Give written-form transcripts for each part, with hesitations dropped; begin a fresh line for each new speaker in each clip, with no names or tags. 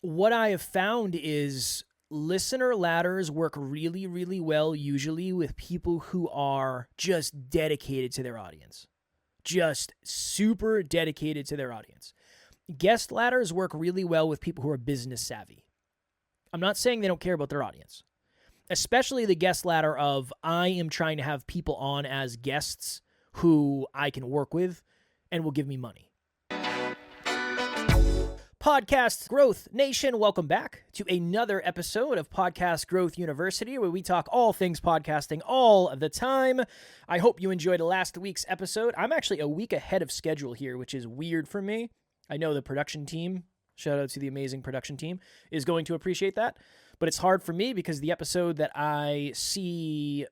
what I have found is listener ladders work really, really well usually with people who are just dedicated to their audience. Just super dedicated to their audience. Guest ladders work really well with people who are business savvy. I'm not saying they don't care about their audience. Especially the guest ladder of I am trying to have people on as guests who I can work with and will give me money. Podcast Growth Nation, welcome back to another episode of Podcast Growth University, where we talk all things podcasting all the time. I hope you enjoyed last week's episode. I'm actually a week ahead of schedule here, which is weird for me. I know the production team, shout out to the amazing production team, is going to appreciate that. But it's hard for me because the episode that I see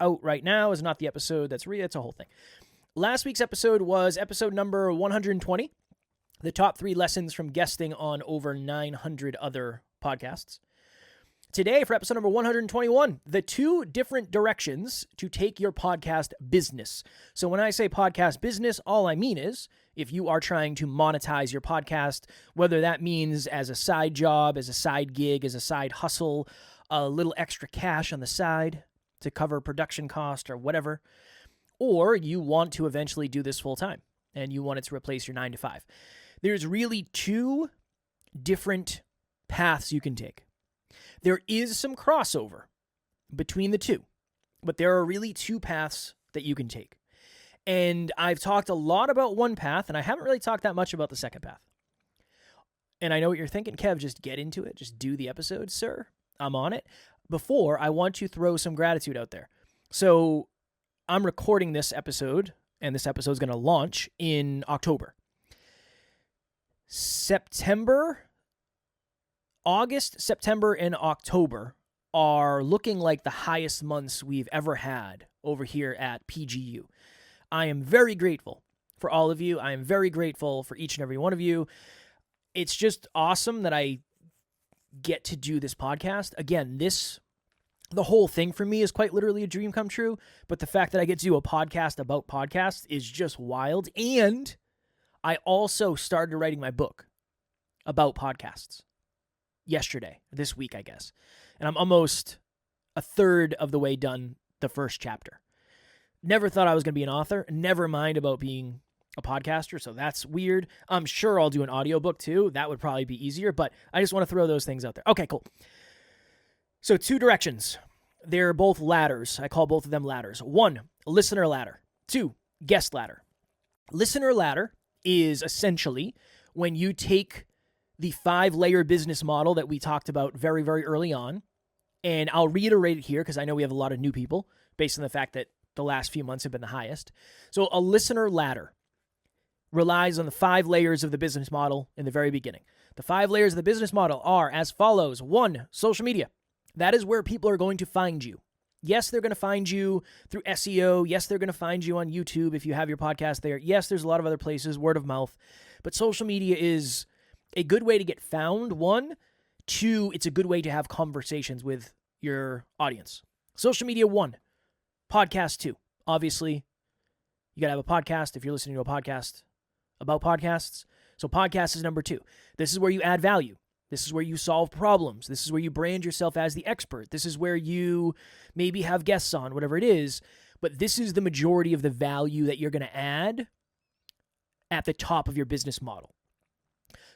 out right now is not the episode that's it's a whole thing. Last week's episode was episode number 120. The top 3 lessons from guesting on over 900 other podcasts. Today, for episode number 121, the 2 different directions to take your podcast business. So when I say podcast business, all I mean is if you are trying to monetize your podcast, whether that means as a side job, as a side gig, as a side hustle, a little extra cash on the side to cover production cost or whatever, or you want to eventually do this full time and you want it to replace your 9 to 5. There's really 2 different paths you can take. There is some crossover between the 2, but there are really 2 paths that you can take. And I've talked a lot about one path, and I haven't really talked that much about the second path. And I know what you're thinking, Kev, just get into it. Just do the episode, sir. I'm on it. Before, I want to throw some gratitude out there. So I'm recording this episode, and this episode is going to launch in October. August, September, and October are looking like the highest months we've ever had over here at PGU. I am very grateful for all of you. I am very grateful for each and every one of you. It's just awesome that I get to do this podcast. Again, the whole thing for me is quite literally a dream come true, but the fact that I get to do a podcast about podcasts is just wild. And I also started writing my book about podcasts this week, I guess. And I'm almost a third of the way done the first chapter. Never thought I was going to be an author, never mind about being a podcaster, so that's weird. I'm sure I'll do an audiobook too. That would probably be easier, but I just want to throw those things out there. Okay, cool. So 2 directions. They're both ladders. I call both of them ladders. 1, listener ladder. 2, guest ladder. Listener ladder is essentially when you take the 5-layer business model that we talked about very, very early on, and I'll reiterate it here because I know we have a lot of new people based on the fact that the last few months have been the highest. So a listener ladder relies on the 5 layers of the business model in the very beginning. The 5 layers of the business model are as follows. 1, social media. That is where people are going to find you. Yes, they're going to find you through SEO. Yes, they're going to find you on YouTube if you have your podcast there. Yes, there's a lot of other places, word of mouth. But social media is a good way to get found, 1. 2, it's a good way to have conversations with your audience. Social media, 1. Podcast, 2. Obviously, you got to have a podcast if you're listening to a podcast about podcasts. So podcast is number 2. This is where you add value. This is where you solve problems. This is where you brand yourself as the expert. This is where you maybe have guests on, whatever it is. But this is the majority of the value that you're going to add at the top of your business model.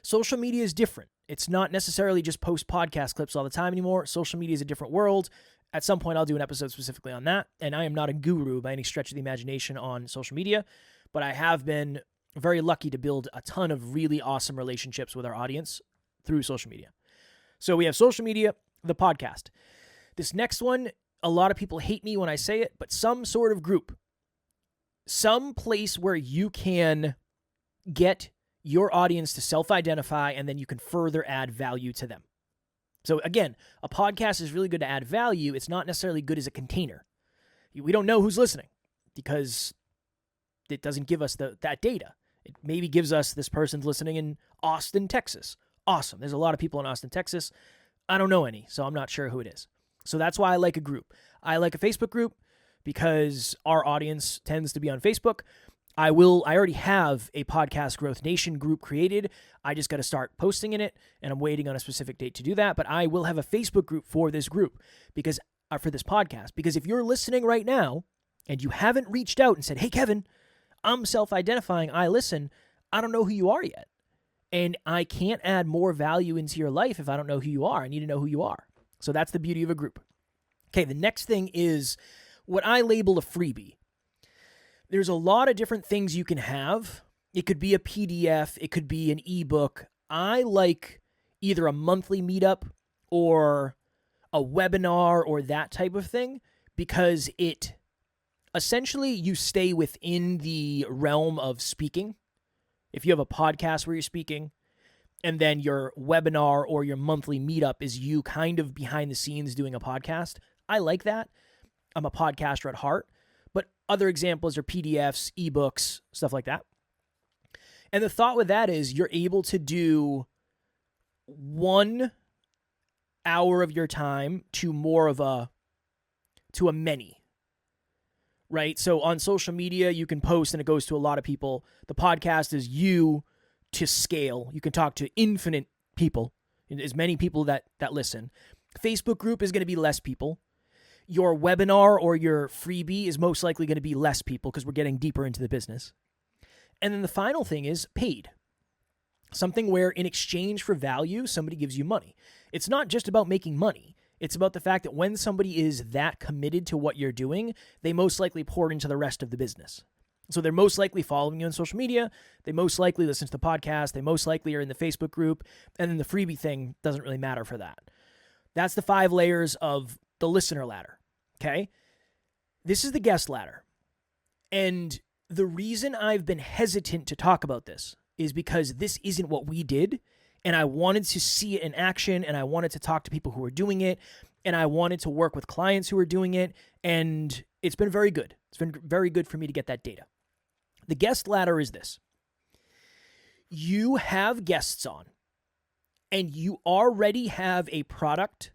Social media is different. It's not necessarily just post podcast clips all the time anymore. Social media is a different world. At some point, I'll do an episode specifically on that. And I am not a guru by any stretch of the imagination on social media, but I have been very lucky to build a ton of really awesome relationships with our audience through social media. So we have social media, the podcast. This next one, a lot of people hate me when I say it, but some sort of group, some place where you can get your audience to self-identify and then you can further add value to them. So again, a podcast is really good to add value. It's not necessarily good as a container. We don't know who's listening because it doesn't give us that data. It maybe gives us this person's listening in Austin, Texas. Awesome. There's a lot of people in Austin, Texas. I don't know any, so I'm not sure who it is. So that's why I like a group. I like a Facebook group because our audience tends to be on Facebook. I already have a Podcast Growth Nation group created. I just got to start posting in it, and I'm waiting on a specific date to do that. But I will have a Facebook group for this group for this podcast, because if you're listening right now and you haven't reached out and said, hey, Kevin, I'm self-identifying, I listen, I don't know who you are yet. And I can't add more value into your life if I don't know who you are. I need to know who you are. So that's the beauty of a group. Okay, the next thing is what I label a freebie. There's a lot of different things you can have. It could be a PDF. It could be an ebook. I like either a monthly meetup or a webinar or that type of thing, because it essentially, you stay within the realm of speaking. If you have a podcast where you're speaking, and then your webinar or your monthly meetup is you kind of behind the scenes doing a podcast, I like that. I'm a podcaster at heart. But other examples are PDFs, ebooks, stuff like that. And the thought with that is you're able to do 1 hour of your time to a many. Right? So on social media, you can post and it goes to a lot of people. The podcast is you to scale. You can talk to infinite people, as many people that listen. Facebook group is going to be less people. Your webinar or your freebie is most likely going to be less people because we're getting deeper into the business. And then the final thing is paid. Something where in exchange for value, somebody gives you money. It's not just about making money. It's about the fact that when somebody is that committed to what you're doing, they most likely pour into the rest of the business. So they're most likely following you on social media. They most likely listen to the podcast. They most likely are in the Facebook group. And then the freebie thing doesn't really matter for that. That's the 5 layers of the listener ladder. Okay? This is the guest ladder. And the reason I've been hesitant to talk about this is because this isn't what we did. And I wanted to see it in action, and I wanted to talk to people who are doing it, and I wanted to work with clients who are doing it, and it's been very good. It's been very good for me to get that data. The guest ladder is this. You have guests on, and you already have a product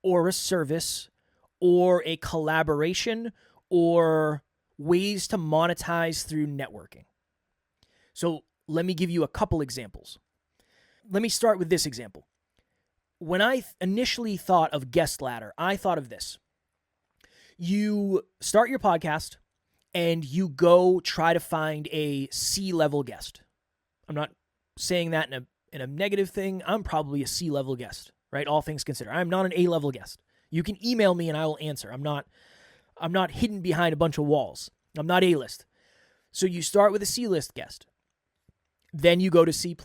or a service or a collaboration or ways to monetize through networking. So let me give you a couple examples. Let me start with this example. When I initially thought of guest ladder, I thought of this. You start your podcast and you go try to find a C-level guest. I'm not saying that in a negative thing. I'm probably a C-level guest, right? All things considered. I'm not an A-level guest. You can email me and I will answer. I'm not hidden behind a bunch of walls. I'm not A-list. So you start with a C-list guest. Then you go to C+.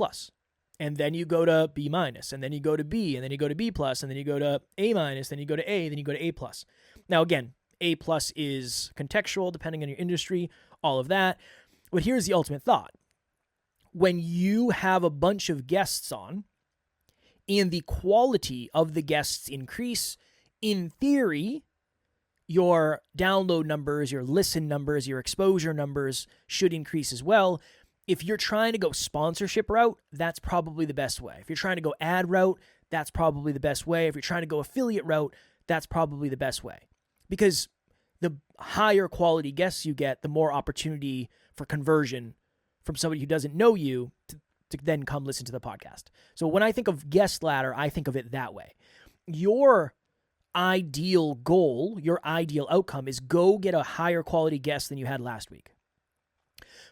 And then you go to B-, and then you go to B, and then you go to B+, and then you go to A-, then you go to A, then you go to A+. Now, again, A+ is contextual, depending on your industry, all of that. But here's the ultimate thought. When you have a bunch of guests on, and the quality of the guests increase, in theory, your download numbers, your listen numbers, your exposure numbers should increase as well. If you're trying to go sponsorship route, that's probably the best way. If you're trying to go ad route, that's probably the best way. If you're trying to go affiliate route, that's probably the best way. Because the higher quality guests you get, the more opportunity for conversion from somebody who doesn't know you to then come listen to the podcast. So when I think of guest ladder, I think of it that way. Your ideal goal, your ideal outcome is go get a higher quality guest than you had last week.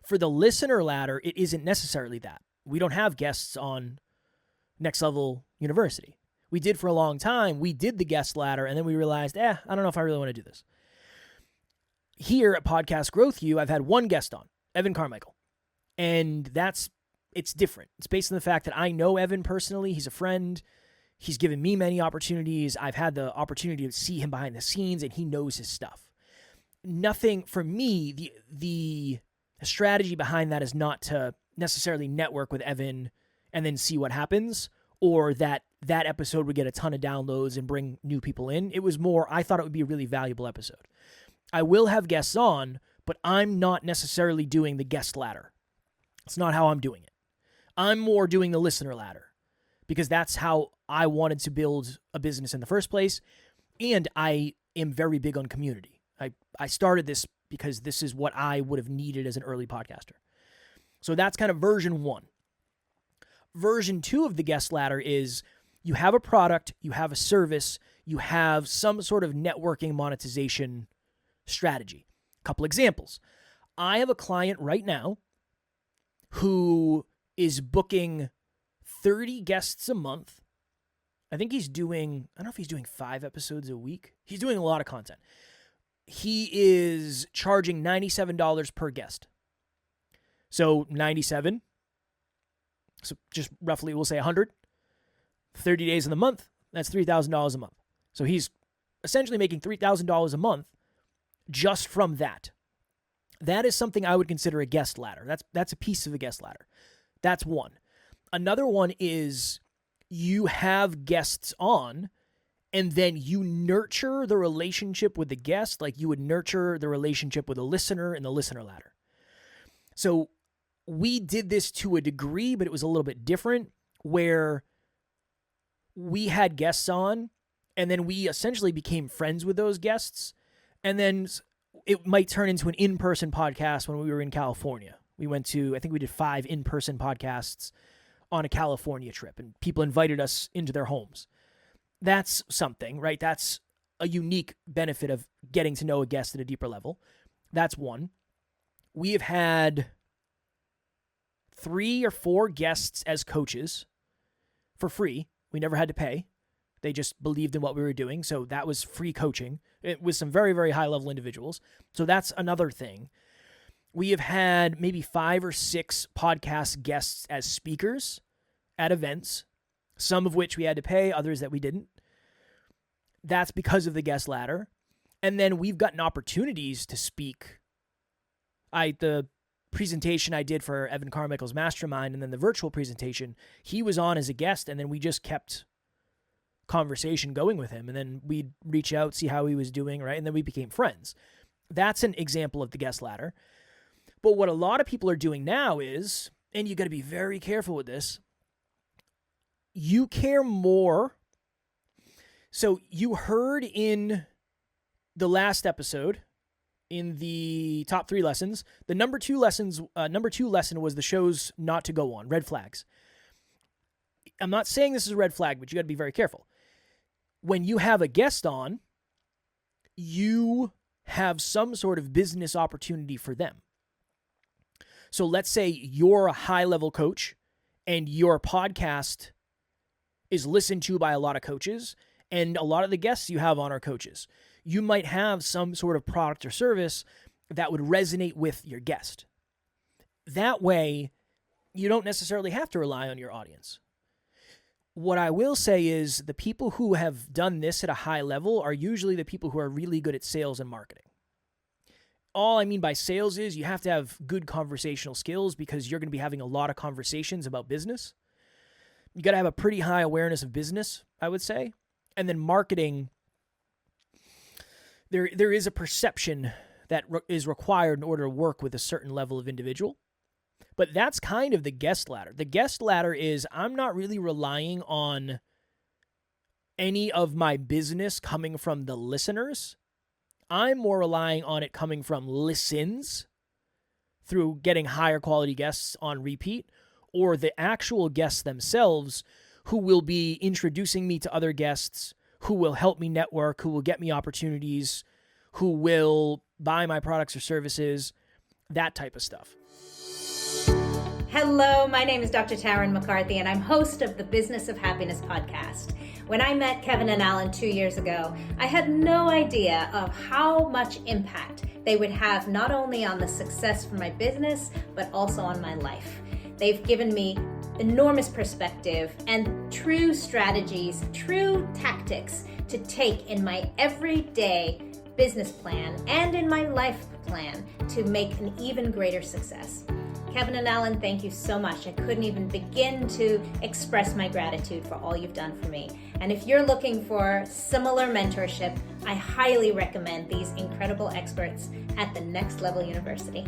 For the listener ladder, it isn't necessarily that. We don't have guests on Next Level University. We did for a long time. We did the guest ladder, and then we realized, I don't know if I really want to do this. Here at Podcast Growth U, I've had one guest on, Evan Carmichael. And it's different. It's based on the fact that I know Evan personally. He's a friend. He's given me many opportunities. I've had the opportunity to see him behind the scenes, and he knows his stuff. Nothing, for me, the strategy behind that is not to necessarily network with Evan and then see what happens, or that episode would get a ton of downloads and bring new people in. It was more, I thought it would be a really valuable episode. I will have guests on, but I'm not necessarily doing the guest ladder. It's not how I'm doing it. I'm more doing the listener ladder because that's how I wanted to build a business in the first place. And I am very big on community. I started this because this is what I would have needed as an early podcaster. So that's kind of version 1. Version 2 of the guest ladder is you have a product, you have a service, you have some sort of networking monetization strategy. A couple examples. I have a client right now who is booking 30 guests a month. I think he's doing, I don't know if he's doing 5 episodes a week. He's doing a lot of content. He is charging $97 per guest. So 97, so just roughly we'll say 100, 30 days in the month, that's $3,000 a month. So he's essentially making $3,000 a month just from that. That is something I would consider a guest ladder. That's a piece of a guest ladder. That's one. Another one is you have guests on, and then you nurture the relationship with the guest like you would nurture the relationship with a listener in the listener ladder. So we did this to a degree, but it was a little bit different, where we had guests on, and then we essentially became friends with those guests, and then it might turn into an in-person podcast when we were in California. We went to, I think we did 5 in-person podcasts on a California trip, and people invited us into their homes. That's something, right? That's a unique benefit of getting to know a guest at a deeper level. That's one. We have had 3 or 4 guests as coaches for free. We never had to pay. They just believed in what we were doing. So that was free coaching. It was some very, very high-level individuals. So that's another thing. We have had maybe 5 or 6 podcast guests as speakers at events, some of which we had to pay, others that we didn't. That's because of the guest ladder. And then we've gotten opportunities to speak. The presentation I did for Evan Carmichael's Mastermind, and then the virtual presentation, he was on as a guest, and then we just kept conversation going with him, and then we'd reach out, see how he was doing, right? And then we became friends. That's an example of the guest ladder. But what a lot of people are doing now is, and you got to be very careful with this, you care more. So you heard in the last episode, in the top 3 lessons, the number 2 lesson was the shows not to go on, red flags. I'm not saying this is a red flag, but you got to be very careful. When you have a guest on, you have some sort of business opportunity for them. So let's say you're a high-level coach and your podcast is listened to by a lot of coaches, and a lot of the guests you have on are coaches. You might have some sort of product or service that would resonate with your guest. That way, you don't necessarily have to rely on your audience. What I will say is the people who have done this at a high level are usually the people who are really good at sales and marketing. All I mean by sales is you have to have good conversational skills because you're going to be having a lot of conversations about business. You got to have a pretty high awareness of business, I would say. And then marketing, there is a perception that is required in order to work with a certain level of individual. But that's kind of the guest ladder. The guest ladder is I'm not really relying on any of my business coming from the listeners. I'm more relying on it coming from listens through getting higher quality guests on repeat, or the actual guests themselves who will be introducing me to other guests, who will help me network, who will get me opportunities, who will buy my products or services, that type of stuff.
Hello, my name is Dr. Tarryn McCarthy, and I'm host of the Business of Happiness podcast. When I met Kevin and Alan 2 years ago, I had no idea of how much impact they would have not only on the success for my business, but also on my life. They've given me enormous perspective and true strategies, true tactics to take in my everyday business plan and in my life plan to make an even greater success. Kevin and Alan, thank you so much. I couldn't even begin to express my gratitude for all you've done for me. And if you're looking for similar mentorship, I highly recommend these incredible experts at the Next Level University.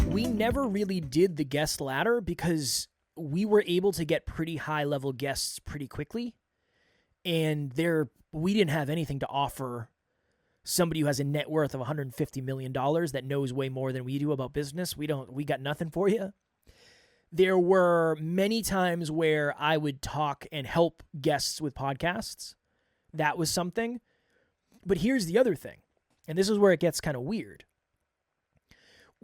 We never really did the guest ladder because we were able to get pretty high-level guests pretty quickly, and we didn't have anything to offer somebody who has a net worth of $150 million that knows way more than we do about business. We got nothing for you. There were many times where I would talk and help guests with podcasts. That was something. But here's the other thing, and this is where it gets kind of weird.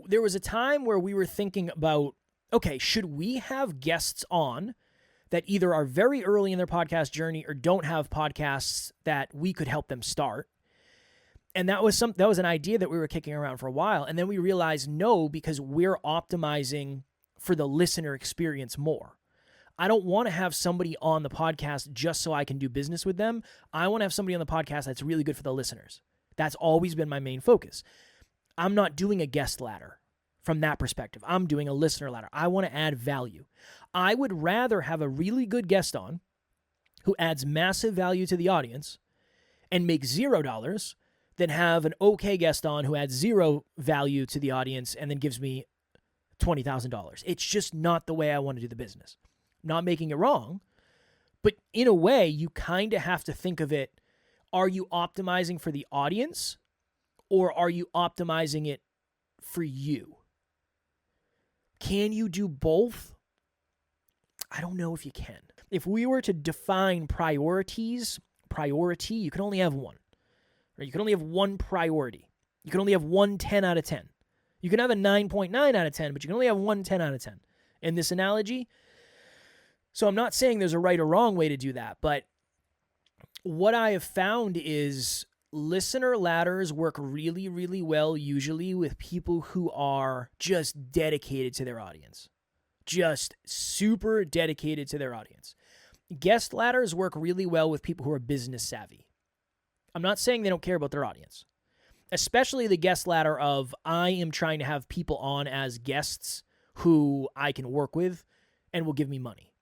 There was a time where we were thinking about, okay, should we have guests on that either are very early in their podcast journey or don't have podcasts that we could help them start? And that was an idea that we were kicking around for a while. And then we realized no, because we're optimizing for the listener experience more. I don't want to have somebody on the podcast just so I can do business with them. I want to have somebody on the podcast that's really good for the listeners. That's always been my main focus. I'm not doing a guest ladder from that perspective. I'm doing a listener ladder. I want to add value. I would rather have a really good guest on who adds massive value to the audience and make $0 than have an okay guest on who adds zero value to the audience and then gives me $20,000. It's just not the way I want to do the business. Not making it wrong, but in a way, you kind of have to think of it, are you optimizing for the audience or are you optimizing it for you? Can you do both? I don't know if you can. If we were to define priority, you can only have one. Right? You can only have one priority. You can only have one 10 out of 10. You can have a 9.9 out of 10, but you can only have one 10 out of 10 in this analogy. So I'm not saying there's a right or wrong way to do that, but what I have found is listener ladders work really, really well usually with people who are just dedicated to their audience. Just super dedicated to their audience. Guest ladders work really well with people who are business savvy. I'm not saying they don't care about their audience. Especially the guest ladder of I am trying to have people on as guests who I can work with and will give me money.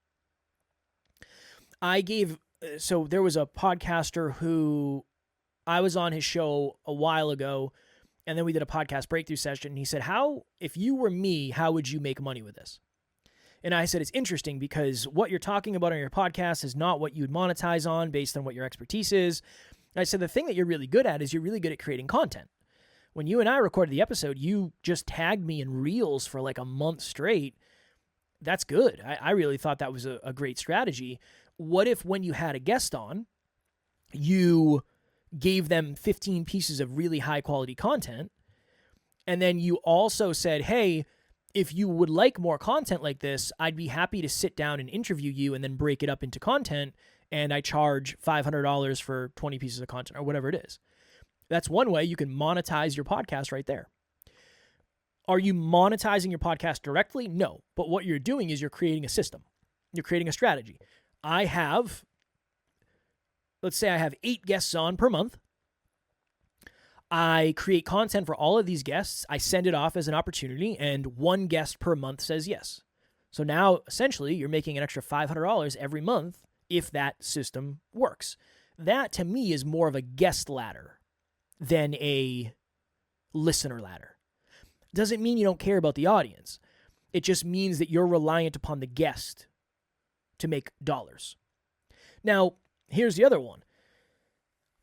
So there was a podcaster who I was on his show a while ago, and then we did a podcast breakthrough session, and he said, if you were me, how would you make money with this? And I said, it's interesting because what you're talking about on your podcast is not what you'd monetize on based on what your expertise is. And I said, the thing that you're really good at is you're really good at creating content. When you and I recorded the episode, you just tagged me in Reels for like a month straight. That's good. I really thought that was a great strategy. What if when you had a guest on, you gave them 15 pieces of really high quality content, and then you also said, hey, if you would like more content like this, I'd be happy to sit down and interview you and then break it up into content, and I charge $500 for 20 pieces of content or whatever it is. That's one way you can monetize your podcast right there. Are you monetizing your podcast directly? No. But what you're doing is you're creating a system. You're creating a strategy. Let's say I have 8 guests on per month. I create content for all of these guests. I send it off as an opportunity, and 1 guest per month says yes. So now, essentially, you're making an extra $500 every month if that system works. That, to me, is more of a guest ladder than a listener ladder. Doesn't mean you don't care about the audience. It just means that you're reliant upon the guest to make dollars. Now, here's the other one.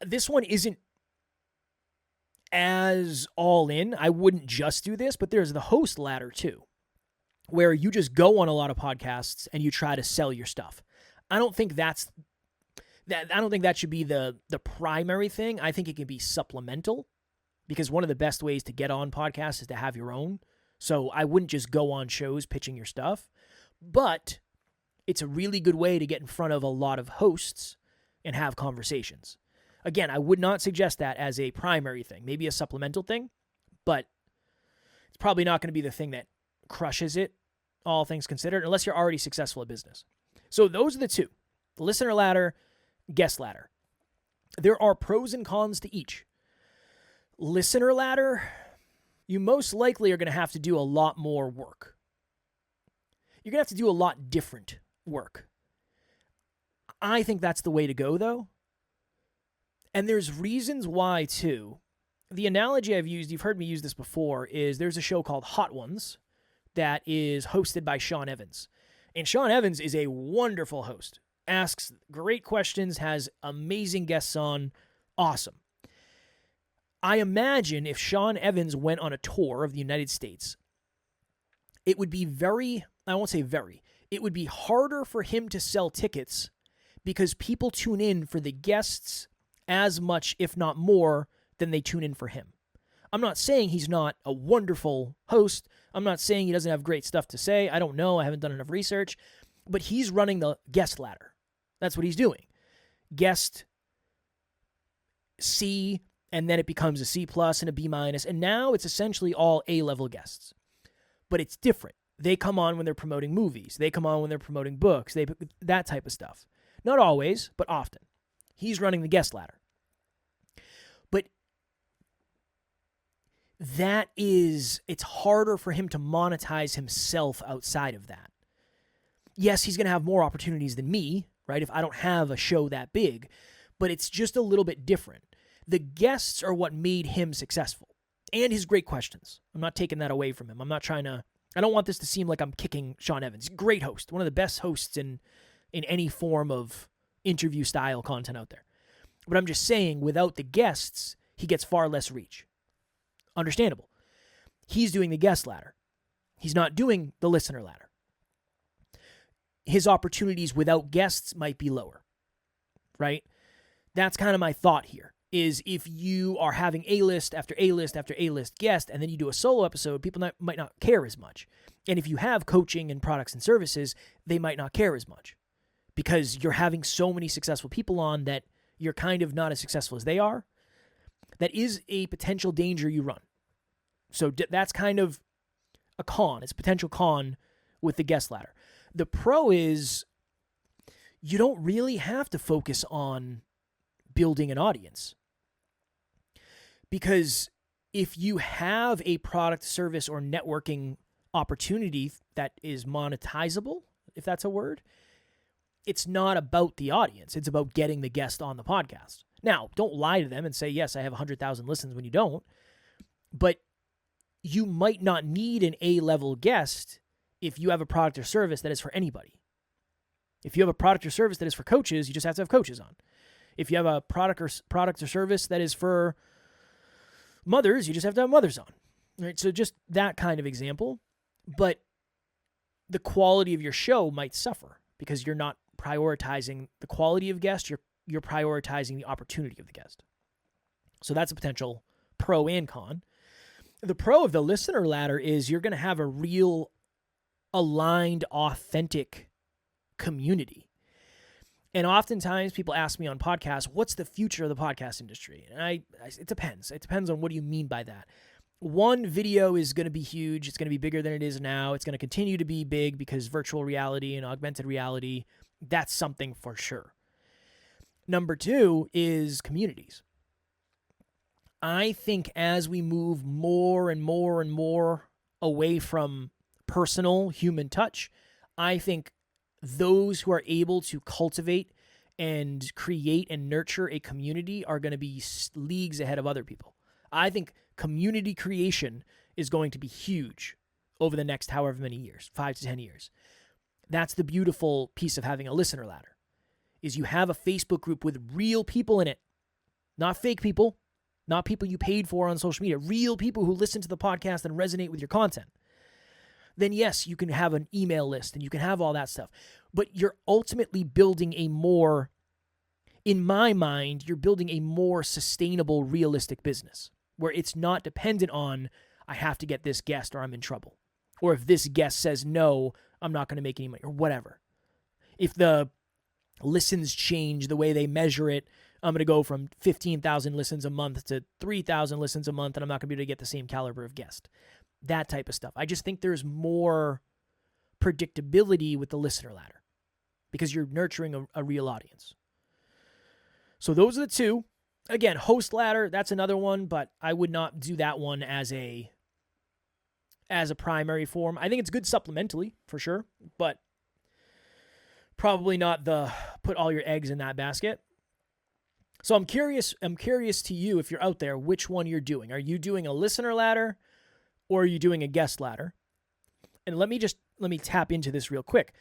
This one isn't as all in. I wouldn't just do this, but there's the host ladder too, where you just go on a lot of podcasts and you try to sell your stuff. I don't think that should be the primary thing. I think it can be supplemental, because one of the best ways to get on podcasts is to have your own. So I wouldn't just go on shows pitching your stuff, but it's a really good way to get in front of a lot of hosts and have conversations. Again, I would not suggest that as a primary thing, maybe a supplemental thing, but it's probably not going to be the thing that crushes it, all things considered, unless you're already successful at business. So those are the two: the listener ladder, guest ladder. There are pros and cons to each. Listener ladder, you most likely are going to have to do a lot more work. You're going to have to do a lot different work. I think that's the way to go, though. And there's reasons why, too. The analogy I've used, you've heard me use this before, is there's a show called Hot Ones that is hosted by Sean Evans. And Sean Evans is a wonderful host. Asks great questions, has amazing guests on. Awesome. I imagine if Sean Evans went on a tour of the United States, it would be it would be harder for him to sell tickets because people tune in for the guests as much, if not more, than they tune in for him. I'm not saying he's not a wonderful host. I'm not saying he doesn't have great stuff to say. I don't know. I haven't done enough research. But he's running the guest ladder. That's what he's doing. Guest C, and then it becomes a C plus and a B minus, and now it's essentially all A-level guests. But it's different. They come on when they're promoting movies. They come on when they're promoting books. That type of stuff. Not always, but often. He's running the guest ladder. But it's harder for him to monetize himself outside of that. Yes, he's going to have more opportunities than me, right, if I don't have a show that big, but it's just a little bit different. The guests are what made him successful, and his great questions. I'm not taking that away from him. I don't want this to seem like I'm kicking Sean Evans. Great host, one of the best hosts in any form of interview-style content out there. But I'm just saying, without the guests, he gets far less reach. Understandable. He's doing the guest ladder. He's not doing the listener ladder. His opportunities without guests might be lower, right? That's kind of my thought here, is if you are having A-list after A-list after A-list guest, and then you do a solo episode, people might not care as much. And if you have coaching and products and services, they might not care as much because you're having so many successful people on that you're kind of not as successful as they are. That is a potential danger you run. So that's kind of a con. It's a potential con with the guest ladder. The pro is you don't really have to focus on building an audience. Because if you have a product, service, or networking opportunity that is monetizable, if that's a word, it's not about the audience. It's about getting the guest on the podcast. Now, don't lie to them and say, yes, I have 100,000 listens when you don't. But you might not need an A-level guest if you have a product or service that is for anybody. If you have a product or service that is for coaches, you just have to have coaches on. If you have a product or service that is for mothers, you just have to have mothers on. Right? So just that kind of example. But the quality of your show might suffer because you're not prioritizing the quality of guest, you're prioritizing the opportunity of the guest. So that's a potential pro and con. The pro of the listener ladder is you're going to have a real aligned, authentic community. And oftentimes people ask me on podcasts, what's the future of the podcast industry? And it depends. It depends on what do you mean by that. One, video is going to be huge. It's going to be bigger than it is now. It's going to continue to be big because virtual reality and augmented reality, that's something for sure. Number two is communities. I think as we move more and more and more away from personal human touch, I think those who are able to cultivate and create and nurture a community are going to be leagues ahead of other people. I think community creation is going to be huge over the next however many years, 5 to 10 years. That's the beautiful piece of having a listener ladder, is you have a Facebook group with real people in it, not fake people, not people you paid for on social media, real people who listen to the podcast and resonate with your content. Then yes, you can have an email list and you can have all that stuff. But you're ultimately building a more, in my mind, you're building a more sustainable, realistic business where it's not dependent on, I have to get this guest or I'm in trouble. Or if this guest says no, I'm not going to make any money or whatever. If the listens change the way they measure it, I'm going to go from 15,000 listens a month to 3,000 listens a month and I'm not going to be able to get the same caliber of guest. That type of stuff. I just think there's more predictability with the listener ladder because you're nurturing a real audience. So those are the two. Again, host ladder, that's another one, but I would not do that one as a primary form. I think it's good supplementally for sure, but probably not the put all your eggs in that basket. So I'm curious to you, if you're out there, which one you're doing. Are you doing a listener ladder or are you doing a guest ladder? And let me tap into this real quick.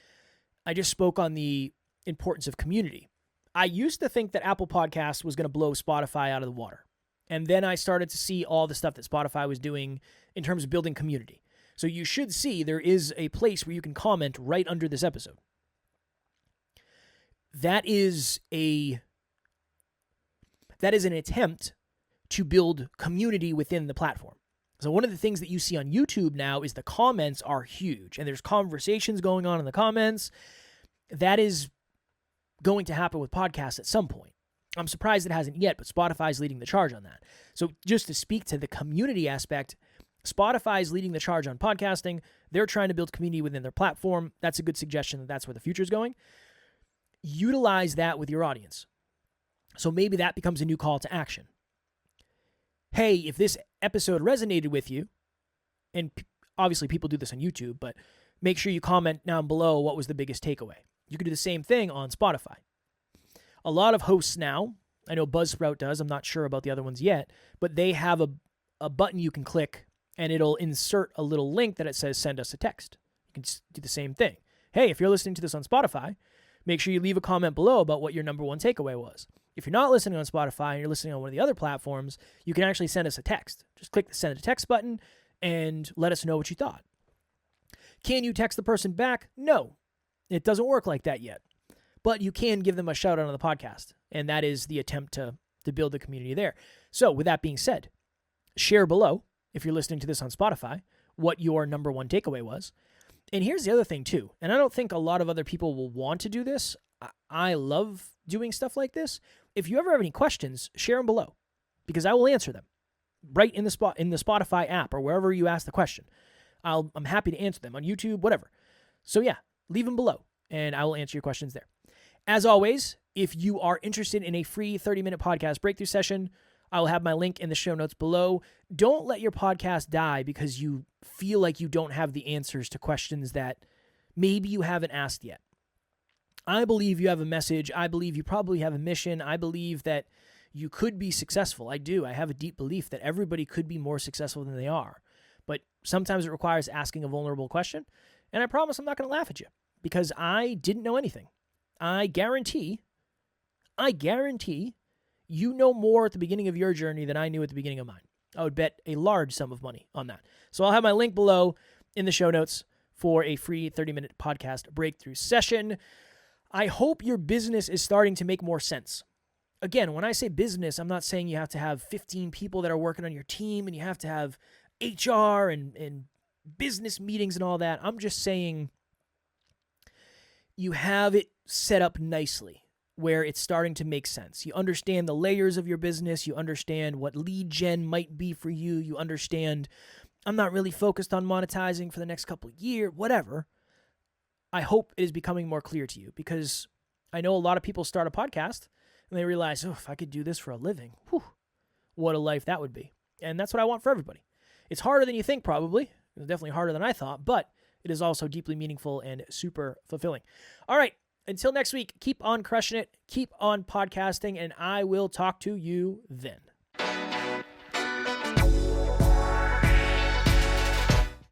I just spoke on the importance of community. I used to think that Apple Podcasts was going to blow Spotify out of the water. And then I started to see all the stuff that Spotify was doing in terms of building community. So you should see there is a place where you can comment right under this episode. That is an attempt to build community within the platform. So one of the things that you see on YouTube now is the comments are huge, and there's conversations going on in the comments. That is going to happen with podcasts at some point. I'm surprised it hasn't yet, but Spotify's leading the charge on that. So just to speak to the community aspect, Spotify's leading the charge on podcasting. They're trying to build community within their platform. That's a good suggestion that that's where the future is going. Utilize that with your audience. So maybe that becomes a new call to action. Hey, if this episode resonated with you, and obviously people do this on YouTube, but make sure you comment down below what was the biggest takeaway. You can do the same thing on Spotify. A lot of hosts now, I know Buzzsprout does, I'm not sure about the other ones yet, but they have a button you can click and it'll insert a little link that it says send us a text. You can do the same thing. Hey, if you're listening to this on Spotify, make sure you leave a comment below about what your number one takeaway was. If you're not listening on Spotify and you're listening on one of the other platforms, you can actually send us a text. Just click the send a text button and let us know what you thought. Can you text the person back? No, it doesn't work like that yet. But you can give them a shout out on the podcast. And that is the attempt to build the community there. So with that being said, share below, if you're listening to this on Spotify, what your number one takeaway was. And here's the other thing too, and I don't think a lot of other people will want to do this. I love doing stuff like this. If you ever have any questions, share them below because I will answer them right in the Spotify app or wherever you ask the question. I'm happy to answer them on YouTube, whatever. So yeah, leave them below and I will answer your questions there. As always, if you are interested in a free 30-minute podcast breakthrough session, I'll have my link in the show notes below. Don't let your podcast die because you feel like you don't have the answers to questions that maybe you haven't asked yet. I believe you have a message. I believe you probably have a mission. I believe that you could be successful. I do. I have a deep belief that everybody could be more successful than they are. But sometimes it requires asking a vulnerable question. And I promise I'm not going to laugh at you because I didn't know anything. I guarantee you know more at the beginning of your journey than I knew at the beginning of mine. I would bet a large sum of money on that. So I'll have my link below in the show notes for a free 30-minute podcast breakthrough session. I hope your business is starting to make more sense. Again, when I say business, I'm not saying you have to have 15 people that are working on your team and you have to have HR and business meetings and all that. I'm just saying you have it set up nicely where it's starting to make sense. You understand the layers of your business. You understand what lead gen might be for you. You understand I'm not really focused on monetizing for the next couple of years, whatever. I hope it is becoming more clear to you because I know a lot of people start a podcast and they realize, oh, if I could do this for a living, whew, what a life that would be. And that's what I want for everybody. It's harder than you think, probably. It's definitely harder than I thought, but it is also deeply meaningful and super fulfilling. All right, until next week, keep on crushing it, keep on podcasting, and I will talk to you then.